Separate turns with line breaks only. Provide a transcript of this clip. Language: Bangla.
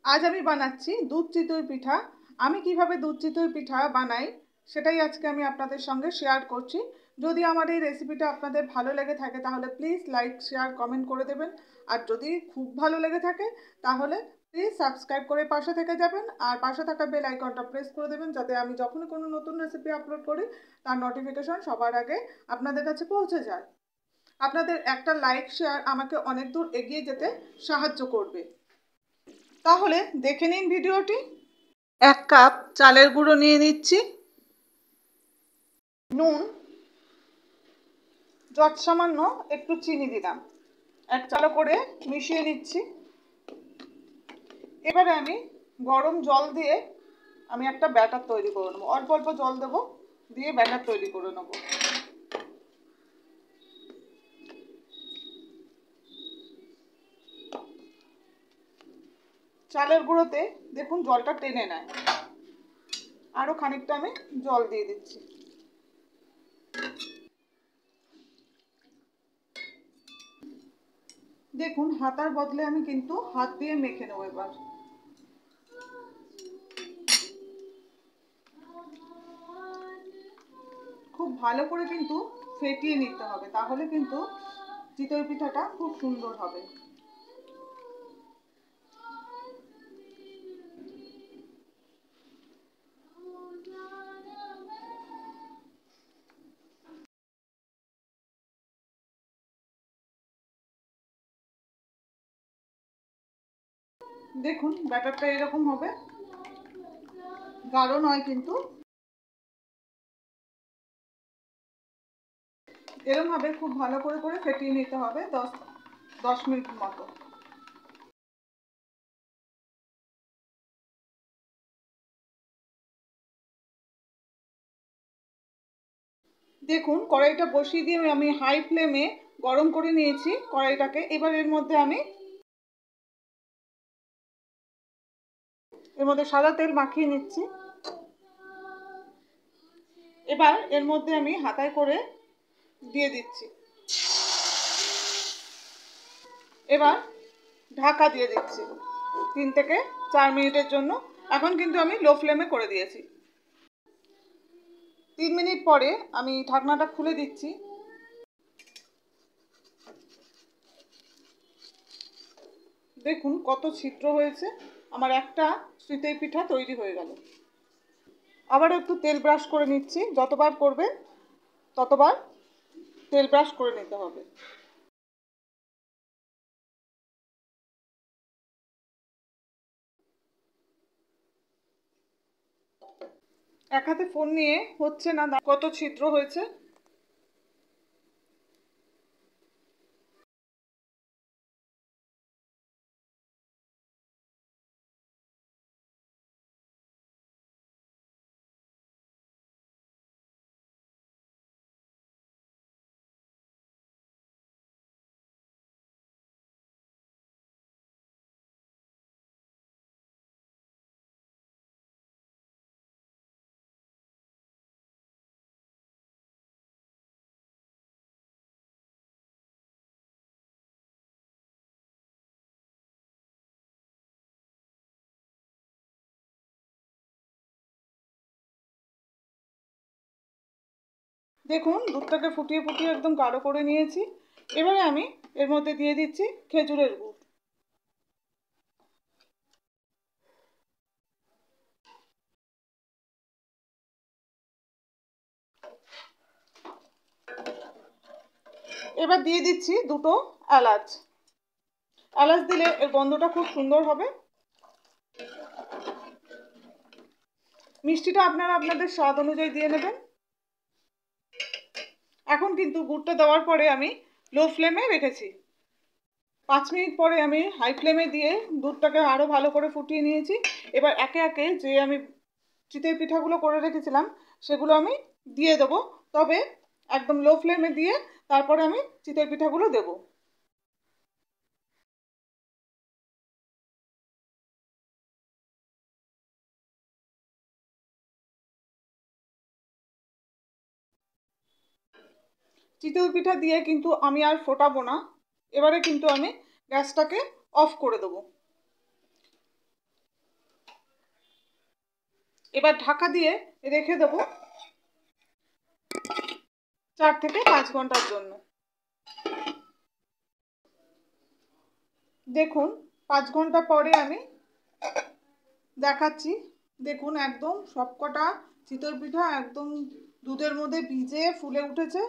আজ আমি বানাচ্ছি দুধ চিতই পিঠা। আমি কিভাবে দুধ চিতই পিঠা বানাই সেটাই আজকে আমি আপনাদের সঙ্গে শেয়ার করছি। যদি আমার এই রেসিপিটা আপনাদের ভালো লেগে থাকে তাহলে প্লিজ লাইক শেয়ার কমেন্ট করে দেবেন। আর যদি খুব ভালো লেগে থাকে তাহলে প্লিজ সাবস্ক্রাইব করে পাশে থেকে যাবেন আর পাশে থাকা বেল আইকনটা প্রেস করে দেবেন, যাতে আমি যখনই কোনো নতুন রেসিপি আপলোড করি তার নোটিফিকেশন সবার আগে আপনাদের কাছে পৌঁছে যায়। আপনাদের একটা লাইক শেয়ার আমাকে অনেক দূর এগিয়ে যেতে সাহায্য করবে। তাহলে দেখে নিন ভিডিওটি। 1 কাপ চালের গুঁড়ো নিয়ে নিচ্ছি, নুন, যৎসামান্য একটু চিনি দিলাম, এক চালো করে মিশিয়ে নিচ্ছি। এবারে আমি গরম জল দিয়ে আমি একটা ব্যাটার তৈরি করে নেবো। অল্প অল্প জল দেবো, দিয়ে ব্যাটার তৈরি করে নেবো। চালের গুঁড়োতে দেখুন জলটা টেনে নেয়, আরও খানিকটা আমি জল দিয়ে দিচ্ছি। দেখুন হাতার বদলে আমি কিন্তু হাত দিয়ে মেখে নেবো। এবার খুব ভালো করে কিন্তু ফেটিয়ে নিতে হবে, তাহলে কিন্তু চিতই পিঠাটা খুব সুন্দর হবে। দেখুন ব্যাটারটা এরকম হবে, গাঢ় নয় কিন্তু, এরকম ভাবে খুব ভালো করে করে ফেটিয়ে নিতে হবে 10 মিনিট মতো। দেখুন কড়াইটা বসিয়ে দিয়ে আমি হাই ফ্লেমে গরম করে নিয়েছি কড়াইটাকে। এবার এর মধ্যে সাদা তেল মাখিয়ে নিচ্ছি। এবার এর মধ্যে আমি হাতায় করে দিয়ে দিচ্ছি। এবার ঢাকা দিয়ে দিচ্ছি 3 থেকে 4 মিনিটের জন্য। এখন কিন্তু আমি লো ফ্লেমে করে দিয়েছি। 3 মিনিট পরে আমি ঢাকনাটা খুলে দিচ্ছি। দেখুন কত ছিদ্র হয়েছে, আমার একটা চিতই পিঠা তৈরি হয়ে গেল। আবার একটু তেল ব্রাশ করে নিচ্ছি, যতবার করবেন ততবার তেল ব্রাশ করে নিতে হবে। এক হাতে ফোন নিয়ে হচ্ছে না, কত ছিদ্র হয়েছে। দেখুন দুধটাকে ফুটিয়ে ফুটিয়ে একদম গাঢ় করে নিয়েছি। এবারে আমি এর মধ্যে দিয়ে দিচ্ছি খেজুরের গুড়। এবার দিয়ে দিচ্ছি দুটো এলাচ। এলাচ দিলে এর গন্ধটা খুব সুন্দর হবে। মিষ্টিটা আপনারা আপনাদের স্বাদ অনুযায়ী দিয়ে নেবেন। এখন কিন্তু গুড়টা দেওয়ার পরে আমি লো ফ্লেমে রেখেছি। 5 মিনিট পরে আমি হাই ফ্লেমে দিয়ে দুধটাকে আরও ভালো করে ফুটিয়ে নিয়েছি। এবার একে একে যে আমি চিতই পিঠাগুলো করে রেখেছিলাম সেগুলো আমি দিয়ে দেবো, তবে একদম লো ফ্লেমে দিয়ে তারপরে আমি চিতই পিঠাগুলো দেবো। চিতই পিঠা দিয়ে কিন্তু আমি আর ফোটাবো না। এবারে কিন্তু আমি গ্যাসটাকে অফ করে দেবো। এবার ঢাকা দিয়ে রেখে দেবো 4 থেকে 5 ঘন্টার জন্য। দেখুন 5 ঘন্টা পরে আমি দেখাচ্ছি। দেখুন একদম সবকটা চিতই পিঠা একদম দুধের মধ্যে ভিজে ফুলে উঠেছে।